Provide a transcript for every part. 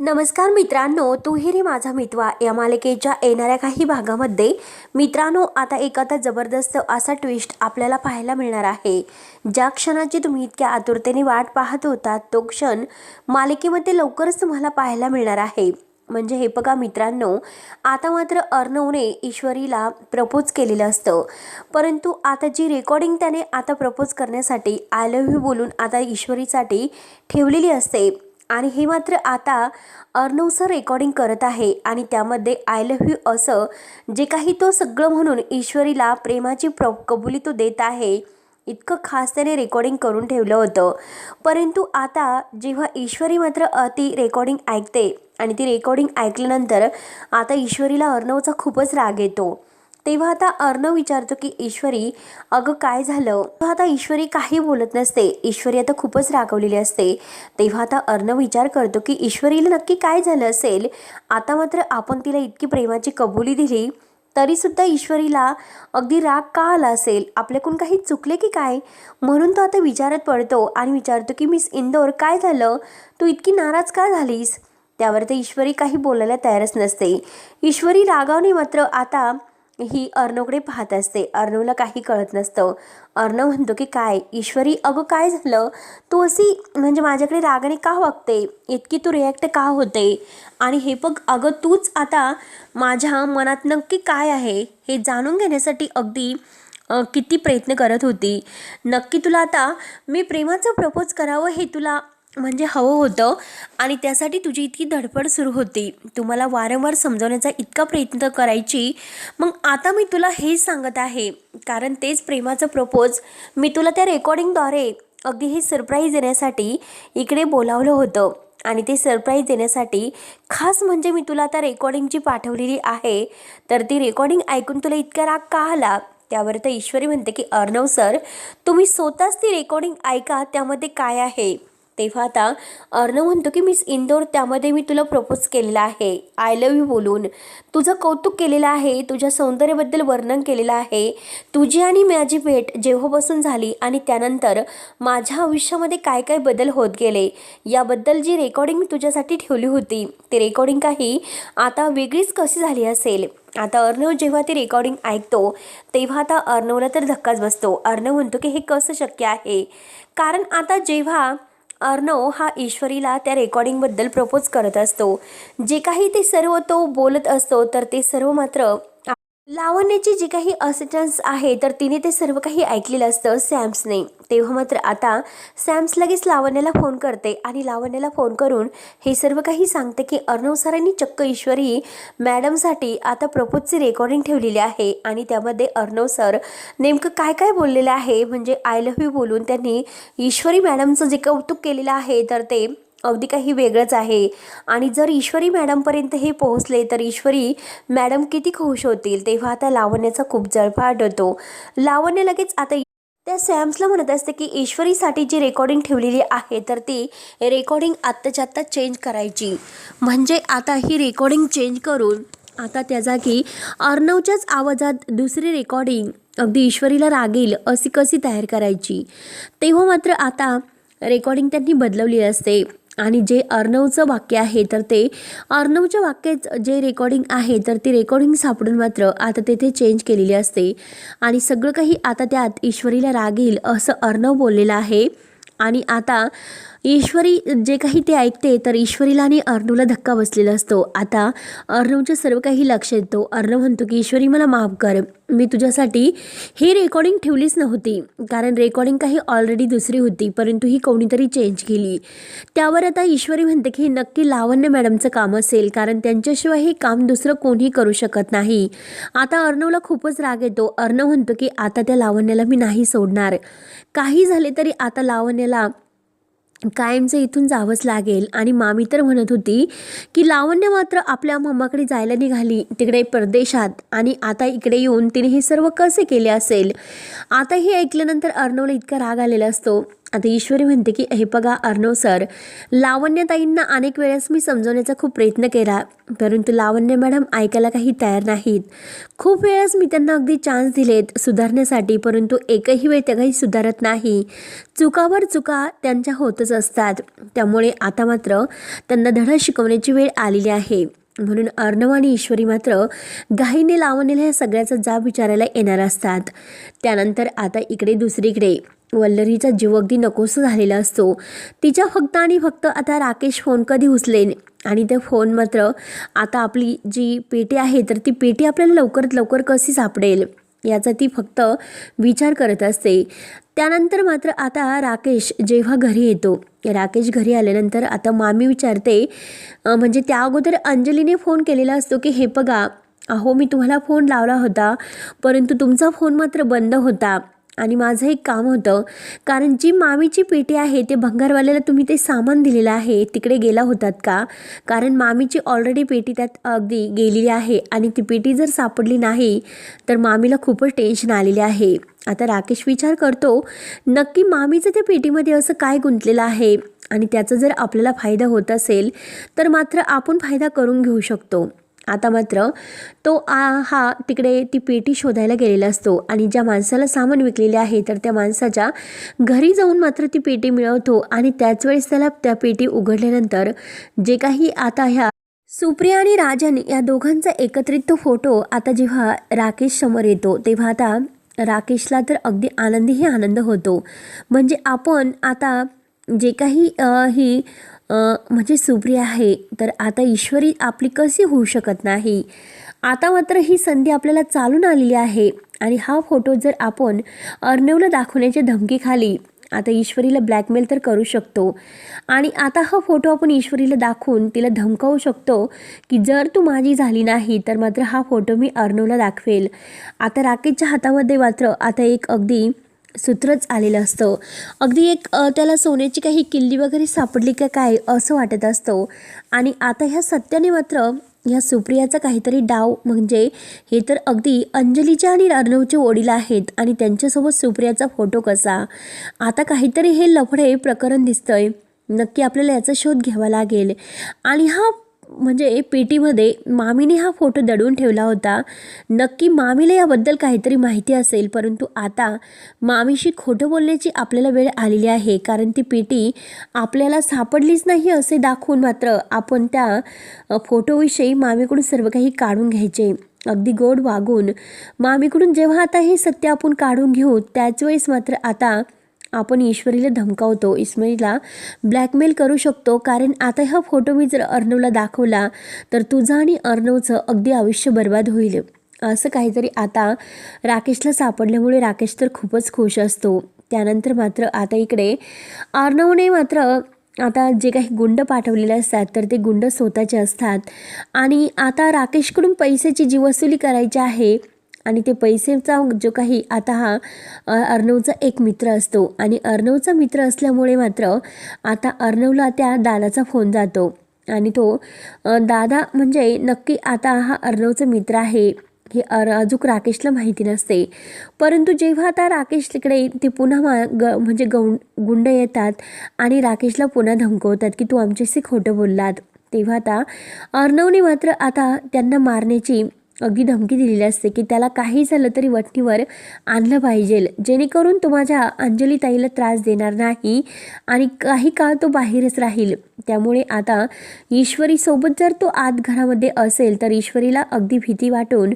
नमस्कार मित्रांनो, तू ही रे माझा मितवा या मालिकेच्या येणाऱ्या काही भागामध्ये मित्रांनो आता एखादा जबरदस्त असा ट्विस्ट आपल्याला पाहायला मिळणार आहे। ज्या क्षणाची तुम्ही इतक्या आतुरतेने वाट पाहत होता तो क्षण मालिकेमध्ये लवकरच तुम्हाला पाहायला मिळणार आहे। म्हणजे हे बघा मित्रांनो, आता मात्र अर्णवने ईश्वरीला प्रपोज केलेलं असतं, परंतु आता जी रेकॉर्डिंग त्याने आता प्रपोज करण्यासाठी आय लव्ह यू बोलून आता ईश्वरीसाठी ठेवलेली असते आणि हे मात्र आता अर्णव सर रेकॉर्डिंग करत आहे आणि त्यामध्ये आय लव्ह यू असं जे काही तो सगळं म्हणून ईश्वरीला प्रेमाची कबुली तो देत आहे, इतकं खास त्याने रेकॉर्डिंग करून ठेवलं होतं। परंतु आता जेव्हा ईश्वरी मात्र ती रेकॉर्डिंग ऐकते आणि ती रेकॉर्डिंग ऐकल्यानंतर आता ईश्वरीला अर्णवचा खूपच राग येतो। तेव्हा आता अर्णव विचारतो की ईश्वरी अगं काय झालं। आता ईश्वरी काही बोलत नसते, ईश्वरी आता खूपच रागवलेली असते। तेव्हा आता अर्णव विचार करतो की ईश्वरीला नक्की काय झालं असेल। आता मात्र आपण तिला इतकी प्रेमाची कबुली दिली तरीसुद्धा ईश्वरीला अगदी राग का आला असेल, आपल्याकडून काही चुकले की काय, म्हणून तो आता विचारत पडतो आणि विचारतो की मिस इंदोर काय झालं, तू इतकी नाराज का झालीस। त्यावर ते ईश्वरी काही बोलायला तयारच नसते। ईश्वरी रागावणे मात्र आता ही अर्णवकडे पाहत असते, अर्णवला काही कळत नसतं। अर्णव म्हणतो की काय ईश्वरी अगं काय झालं, तू अशी म्हणजे माझ्याकडे रागाने का वागते, इतकी तू रिॲक्ट का होते, आणि हे बघ अगं तूच आता माझ्या मनात नक्की काय आहे हे जाणून घेण्यासाठी अगदी किती प्रयत्न करत होती। नक्की तुला आता मी प्रेमाचं प्रपोज करावं हे तुला म्हणजे हवं होतं आणि त्यासाठी तुझी इतकी धडपड सुरू होती, तुम्हाला वारंवार समजवण्याचा इतका प्रयत्न करायची। मग आता मी तुला हेच सांगत आहे, कारण तेच प्रेमाचं प्रपोज मी तुला त्या रेकॉर्डिंगद्वारे अगदी हे सरप्राईज देण्यासाठी इकडे बोलावलं होतं आणि ते सरप्राईज देण्यासाठी खास म्हणजे मी तुला आता रेकॉर्डिंगची पाठवलेली आहे, तर ती रेकॉर्डिंग ऐकून तुला इतका राग का आला। त्यावर तर ईश्वरी म्हणते की अर्णव सर तुम्ही स्वतःच ती रेकॉर्डिंग ऐका, त्यामध्ये काय आहे। तेव्हा आता अर्णव म्हणतो की मिस इंदोर त्यामध्ये मी तुला प्रपोज केलेलं आहे, आय लव्ह यू बोलून तुझं कौतुक केलेलं आहे, तुझ्या सौंदर्याबद्दल वर्णन केलेलं आहे, तुझी आणि माझी भेट जेव्हापासून झाली आणि त्यानंतर माझ्या आयुष्यामध्ये काय काय बदल होत गेले याबद्दल जी रेकॉर्डिंग मी तुझ्यासाठी ठेवली होती ती रेकॉर्डिंग काही आता वेगळीच कशी झाली असेल। आता अर्णव जेव्हा ती रेकॉर्डिंग ऐकतो तेव्हा आता अर्णवला तर धक्काच बसतो। अर्णव म्हणतो की हे कसं शक्य आहे, कारण आता जेव्हा अर्णव हा ईश्वरीला त्या रेकॉर्डिंगबद्दल प्रपोज करत असतो, जे काही ते सर्व तो बोलत असतो तर ते सर्व मात्र लावण्याची जी काही असिस्टन्स आहे तर तिने ते सर्व काही ऐकलेलं असतं सॅम्सने। तेव्हा मात्र आता सॅम्स लगेच लावण्याला फोन करते आणि लावण्याला फोन करून हे सर्व काही सांगते की अर्णव सरांनी चक्क ईश्वरी मॅडमसाठी आता प्रपोजची रेकॉर्डिंग ठेवलेली आहे आणि त्यामध्ये अर्णव सर नेमकं काय काय बोललेलं आहे, म्हणजे आय लव्ह यू बोलून त्यांनी ईश्वरी मॅडमचं जे कौतुक केलेलं आहे तर ते अगदी काही वेगळंच आहे आणि जर ईश्वरी मॅडमपर्यंत हे पोहोचले तर ईश्वरी मॅडम किती खुश होतील। तेव्हा आता लावण्याचा खूप जळफाट होतो। लावण्य लगेच आता त्या सॅम्सला म्हणत असते की ईश्वरीसाठी जी रेकॉर्डिंग ठेवलेली आहे तर ती रेकॉर्डिंग आत्ताच्या आत्ता चेंज करायची, म्हणजे आता ही रेकॉर्डिंग चेंज करून आता त्या जागी अर्णवच्याच आवाजात दुसरी रेकॉर्डिंग अगदी ईश्वरीला रागेल अशी कशी तयार करायची। तेव्हा मात्र आता रेकॉर्डिंग त्यांनी बदलवली असते आणि जे अर्णवचं वाक्य आहे तर ते अर्णवच्या वाक्यात जे रेकॉर्डिंग आहे तर ती रेकॉर्डिंग सापडून मात्र आता तेथे चेंज केलेली असते आणि सगळं काही आता त्यात ईश्वरीला राग येईल असं अर्णव बोललेलं आहे। आणि आता ईश्वरी जे काही ते ऐकते तर ईश्वरीला आणि अर्णवला धक्का बसलेला असतो। आता अर्णवचं सर्व काही लक्ष येतो। अर्णव म्हणतो की ईश्वरी मला माफ कर, मी तुझ्यासाठी ही रेकॉर्डिंग ठेवलीच नव्हती, कारण रेकॉर्डिंग काही ऑलरेडी दुसरी होती परंतु ही कोणीतरी चेंज केली। त्यावर आता ईश्वरी म्हणते की नक्की लावण्य मॅडमचं काम असेल, कारण त्यांच्याशिवाय हे काम दुसरं कोणीही करू शकत नाही। आता अर्णवला खूपच राग येतो। अर्णव म्हणतो की आता त्या लावण्याला मी नाही सोडणार, काही झाले तरी आता लावण्याला कायमचं इथून जावंच लागेल। आणि मामी तर म्हणत होती की लावण्य मात्र आपल्या मम्माकडे जायला निघाली तिकडे परदेशात आणि आता इकडे येऊन तिने हे सर्व कसे केले असेल। आता हे ऐकल्यानंतर अर्णवला इतका राग आलेला असतो आता ईश्वरी म्हणते की हे बघा अर्णव सर, लावण्यताईंना अनेक वेळेस मी समजवण्याचा खूप प्रयत्न केला, परंतु लावण्य मॅडम ऐकायला काही तयार नाहीत. खूप वेळेस मी त्यांना अगदी चान्स दिलेत सुधारण्यासाठी, परंतु एकही वेळ त्या काही सुधारत नाही. चुकावर चुका त्यांच्या होतच असतात. त्यामुळे आता मात्र त्यांना धडा शिकवण्याची वेळ आलेली आहे. म्हणून अर्णव आणि ईश्वरी मात्र घाईने लावणीला या सगळ्याचा जाब विचारायला येणार असतात. त्यानंतर आता इकडे दुसरीकडे वल्लरीचा जीव अगदी नकोसा झालेला असतो. तिच्या फक्त आणि फक्त आता राकेश फोन कधी उचलेन आणि ते फोन मात्र आता आपली जी पेटी आहे तर ती पेटी आपल्याला लवकरात लवकर कशी सापडेल याचा ती फक्त विचार करत असते. त्यानंतर मात्र आता राकेश जेव्हा घरी येतो, राकेश घरी आल्यानंतर आता मामी विचारते, म्हणजे त्या अगोदर अंजलीने फोन केलेला असतो की हे बघा अहो मी तुम्हाला फोन लावला होता, परंतु तुमचा फोन मात्र बंद होता आणि माझं एक काम होतं, कारण जी मामीची पेटी आहे ते भंगारवाल्याला तुम्ही ते सामान दिलेलं आहे तिकडे गेला होतात का, कारण मामीची ऑलरेडी पेटी त्यात अगदी गेलेली आहे आणि ती पेटी जर सापडली नाही तर मामीला खूपच टेन्शन आलेले आहे. आता राकेश विचार करतो नक्की मामीचं त्या पेटीमध्ये असं काय गुंतलेलं आहे आणि त्याचा जर आपल्याला फायदा होत असेल तर मात्र आपण फायदा करून घेऊ शकतो. आता मात्र तो हा तिकडे ती पेटी शोधायला गेलेला असतो आणि ज्या माणसाला सामान विकलेले आहे तर त्या माणसाच्या घरी जाऊन मात्र ती पेटी मिळवतो आणि त्याच वेळेस त्याला त्या पेटी उघडल्यानंतर जे काही आता ह्या सुप्रिया आणि राजन या दोघांचा एकत्रित तो फोटो आता जेव्हा राकेश समोर येतो तेव्हा आता राकेशला तर अगदी आनंदीही आनंद होतो. म्हणजे आपण आता जे काही ही म्हणजे सुप्रिया आहे तर आता ईश्वरी आपली कशी होऊ शकत नाही. आता मात्र ही संधी आपल्याला चालून आलेली आहे आणि हा फोटो जर आपण अर्णवला दाखवण्याच्या धमकीखाली आता ईश्वरीला ब्लॅकमेल तर करू शकतो आणि आता हा फोटो आपण ईश्वरीला दाखवून तिला धमकावू शकतो की जर तू माझी झाली नाही तर मात्र हा फोटो मी अर्णवला दाखवेल. आता राकेशच्या हातामध्ये मात्र आता एक अगदी सूत्रच आलेलं असतं. अगदी एक त्याला सोन्याची काही किल्ली वगैरे सापडली का काय असं वाटत असतं आणि आता ह्या सत्याने मात्र ह्या सुप्रियाचा काहीतरी डाव, म्हणजे हे तर अगदी अंजलीच्या आणि अर्णवचे वडील आहेत आणि त्यांच्यासोबत सुप्रियाचा फोटो कसा, आता काहीतरी हे लफडे प्रकरण दिसतंय. नक्की आपल्याला याचा शोध घ्यावा लागेल आणि हा म्हणजे पेटीमध्ये मामीने हा फोटो दडवून ठेवला होता. नक्की मामीला याबद्दल काहीतरी माहिती असेल, परंतु आता मामीशी खोटं बोलण्याची आपल्याला वेळ आलेली आहे, कारण ती पेटी आपल्याला सापडलीच नाही असे दाखवून मात्र आपण त्या फोटोविषयी मामीकडून सर्व काही काढून घ्यायचे. अगदी गोड वागून मामीकडून जेव्हा आता हे सत्य आपण काढून घेऊ त्याच वेळेस मात्र आता आपण ईश्वरीला धमकावतो, ईश्वरीला ब्लॅकमेल करू शकतो, कारण आता हा फोटो मी जर अर्णवला दाखवला तर तुझं आणि अर्णवचं अगदी आयुष्य बर्बाद होईल. असं काहीतरी आता राकेशला सापडल्यामुळे राकेश तर खूपच खुश असतो. त्यानंतर मात्र आता इकडे अर्णवने मात्र आता जे काही गुंड पाठवलेले असतात तर ते गुंड स्वतःचे असतात आणि आता राकेशकडून पैशाची जी वसुली करायची आहे आणि ते पैसेचा जो काही आता हा अर्णवचा एक मित्र असतो आणि अर्णवचा मित्र असल्यामुळे मात्र आता अर्णवला त्या दादाचा फोन जातो आणि तो दादा म्हणजे नक्की आता हा अर्णवचा मित्र आहे हे अजून राकेशला माहिती नसते. परंतु जेव्हा आता राकेश तिकडे ते पुन्हा म्हणजे गुंड येतात आणि राकेशला पुन्हा धमकवतात की तू आमच्याशी खोटं बोललात, तेव्हा आता अर्णवने मात्र आता त्यांना मारण्याची अगदी धमकी दिलेली असते की त्याला काही झालं तरी वठणीवर आणलं पाहिजे, जेणेकरून तो माझ्या अंजली ताईला त्रास देणार नाही आणि काही काळ तो बाहेरच राहील. त्यामुळे आता ईश्वरीसोबत जर तो आत घरामध्ये असेल तर ईश्वरीला अगदी भीती वाटून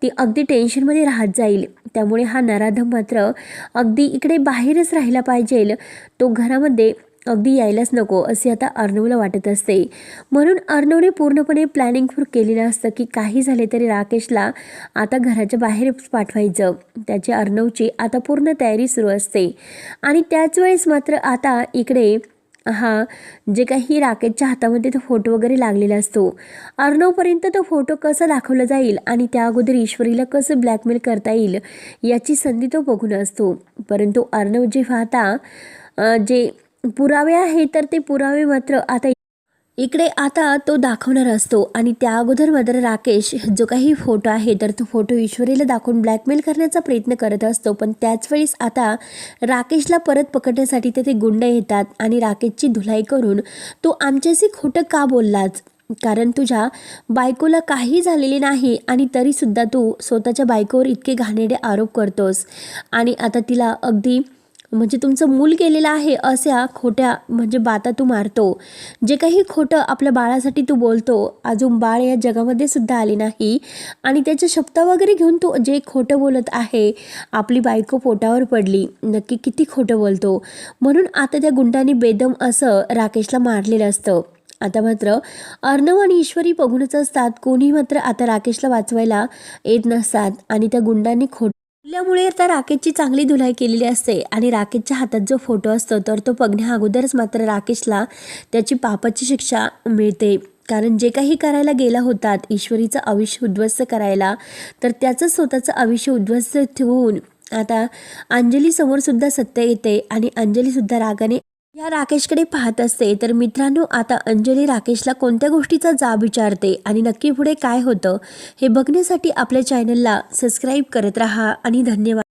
ती अगदी टेन्शनमध्ये राहत जाईल. त्यामुळे हा नराधम मात्र अगदी इकडे बाहेरच राहिला पाहिजे, तो घरामध्ये अगदी यायलाच नको असे आता अर्णवला वाटत असते. म्हणून अर्णवने पूर्णपणे प्लॅनिंग केलेलं असतं की काही झाले तरी राकेशला आता घराच्या बाहेर पाठवायचं. त्याची अर्णवची आता पूर्ण तयारी सुरू असते आणि त्याच वेळेस मात्र आता इकडे हा जे काही राकेशच्या हातामध्ये तो फोटो वगैरे लागलेला असतो, अर्णवपर्यंत तो फोटो कसा दाखवला जाईल आणि त्या अगोदर ईश्वरीला कसं ब्लॅकमेल करता येईल याची संधी तो बघून असतो. परंतु अर्णव जेव्हा आता जे पुरावे आहे तर ते पुरावे मात्र आता इकडे आता तो दाखवणार असतो आणि त्या अगोदर मात्र राकेश जो काही फोटो आहे तर तो फोटो ईश्वरीला दाखवून ब्लॅकमेल करण्याचा प्रयत्न करत असतो. पण त्याच वेळेस आता राकेशला परत पकडण्यासाठी ते गुंड येतात आणि राकेशची धुलाई करून तू आमच्याशी खोटं का बोललाच, कारण तुझ्या बायकोला काही झालेले नाही आणि तरीसुद्धा तू स्वतःच्या बायकोवर इतके घाणेरडे आरोप करतोस आणि आता तिला अगदी म्हणजे तुमचं मूल गेलेलं आहे अशा खोट्या म्हणजे बाता तू मारतो. जे काही खोटं आपल्या बाळासाठी तू बोलतो, अजून बाळ या जगामध्ये सुद्धा आले नाही आणि त्याचे शब्द वगैरे घेऊन तू जे खोटं बोलत आहे, आपली बायको पोटावर पडली, नक्की किती खोटं बोलतो. म्हणून आता त्या गुंडांनी बेदम असं राकेशला मारलेलं असतं. आता मात्र अर्णव आणि ईश्वरी बघूनच असतात, कोणी मात्र आता राकेशला वाचवायला येत नसतात आणि त्या गुंडांनी खोटल्यामुळे तर राकेशची चांगली धुलाई केलेली असते आणि राकेशच्या हातात जो फोटो असतो तर तो बघण्या अगोदरच मात्र राकेशला त्याची पापाची शिक्षा मिळते. कारण जे काही करायला गेला होतात ईश्वरीचं आयुष्य उद्ध्वस्त करायला, तर त्याचं स्वतःचं आयुष्य उद्ध्वस्त ठेवून आता अंजली समोर सुद्धा सत्य येते आणि अंजली सुद्धा रागाने या राकेशकडे पाहत असते. तर मित्रांनो, आता अंजली राकेशला कोणत्या गोष्टीचा जाब विचारते आणि नक्की पुढे काय होतं हे बघण्यासाठी आपल्या चॅनलला सबस्क्राईब करत राहा आणि धन्यवाद.